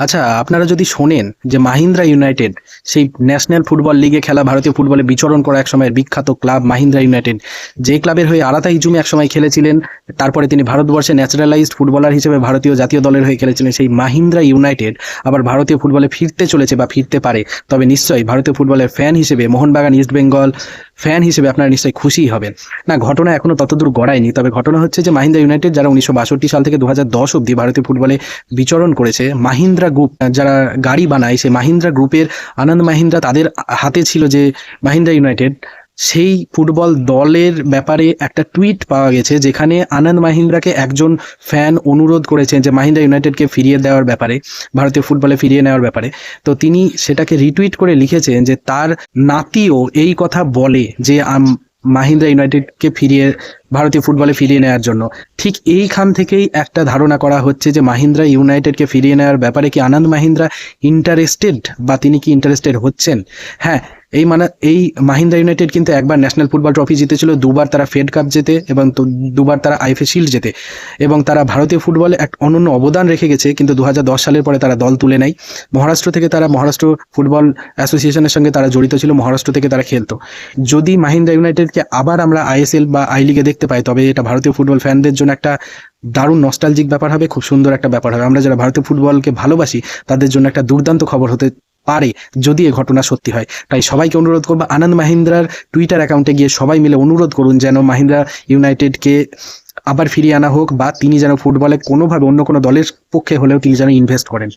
আচ্ছা, আপনারা যদি শোনেন যে মাহিন্দ্রা ইউনাইটেড, সেই ন্যাশনাল ফুটবল লিগে খেলা ভারতীয় ফুটবলে বিচরণ করা এক সময়ের বিখ্যাত ক্লাব মাহিন্দ্রা ইউনাইটেড, যে ক্লাবের হয়ে আরাতা ইজুমি এক সময় খেলেছিলেন, তারপরে তিনি ভারতবর্ষে ন্যাচারালাইজড ফুটবলার হিসেবে ভারতীয় জাতীয় দলের হয়ে খেলেছিলেন, সেই মাহিন্দ্রা ইউনাইটেড আবার ভারতীয় ফুটবলে ফিরতে চলেছে বা ফিরতে পারে। তবে নিশ্চয়ই ভারতীয় ফুটবলের ফ্যান হিসেবে, মোহনবাগান ইস্ট বেঙ্গল ফ্যান হিসেবে আপনারা নিশ্চয়ই খুশিই হবেন। না, ঘটনা এখনো ততদূর গড়ায়নি। তবে ঘটনা হচ্ছে যে মাহিন্দ্রা ইউনাইটেড, যারা 1962 সাল থেকে 2010 অব্দি ভারতীয় ফুটবলে বিচরণ করেছে, মাহিন্দ্রা গ্রুপ যারা গাড়ি বানায়, সেই মাহিন্দ্রা গ্রুপের আনন্দ মাহিন্দ্রা, তাদের হাতে ছিল যে মাহিন্দ্রা ইউনাইটেড, সেই ফুটবল দলের ব্যাপারে একটা টুইট পাওয়া গেছে যেখানে আনন্দ মাহিন্দ্রাকে একজন ফ্যান অনুরোধ করেছেন যে মাহিন্দ্রা ইউনাইটেডকে ফিরিয়ে দেওয়ার ব্যাপারে, ভারতীয় ফুটবলে ফিরিয়ে নেওয়ার ব্যাপারে। তো তিনি সেটাকে রিটুইট করে লিখেছেন যে তার নাতিও এই কথা বলে যে মাহিন্দ্রা ইউনাইটেডকে ফিরিয়ে, ভারতীয় ফুটবলে ফিরিয়ে নেওয়ার জন্য। ঠিক এইখান থেকেই একটা ধারণা করা হচ্ছে যে মাহিন্দ্রা ইউনাইটেডকে ফিরিয়ে নেওয়ার ব্যাপারে কি আনন্দ মাহিন্দ্রা ইন্টারেস্টেড, বা তিনি কি ইন্টারেস্টেড হচ্ছেন। হ্যাঁ, এই মাহিন্দ্রা ইউনাইটেড কিন্তু একবার ন্যাশনাল ফুটবল ট্রফি জিতেছিল, দুবার তারা ফেড কাপ জেতে, এবং দুবার তারা আইএফএ শিল্ড জেতে, এবং তারা ভারতীয় ফুটবলে এক অনন্য অবদান রেখে গেছে। কিন্তু 2010 সালের পরে তারা দল তুলে নেয়। মহারাষ্ট্র থেকে তারা, মহারাষ্ট্র ফুটবল অ্যাসোসিয়েশনের সঙ্গে তারা জড়িত ছিল, মহারাষ্ট্র থেকে তারা খেলতো। যদি মাহিন্দ্রা ইউনাইটেডকে আবার আমরা আইএসএল বা আই লিগে দেখতে পাই, তবে এটা ভারতীয় ফুটবল ফ্যানদের জন্য একটা দারুণ নস্টালজিক ব্যাপার হবে, খুব সুন্দর একটা ব্যাপার হবে। আমরা যারা ভারতীয় ফুটবলকে ভালোবাসি তাদের জন্য একটা দুর্দান্ত খবর হতে পারে যদি এ ঘটনা সত্যি হয়। তাই সবাইকে অনুরোধ করবো, আনন্দ মাহিন্দ্রার টুইটার অ্যাকাউন্টে গিয়ে সবাই মিলে অনুরোধ করুন যেন মাহিন্দ্রা ইউনাইটেডকে আবার ফিরিয়ে আনা হোক, বা তিনি যেন ফুটবলে কোনোভাবে অন্য কোনো দলের পক্ষে হলেও তিনি যেন ইনভেস্ট করেন।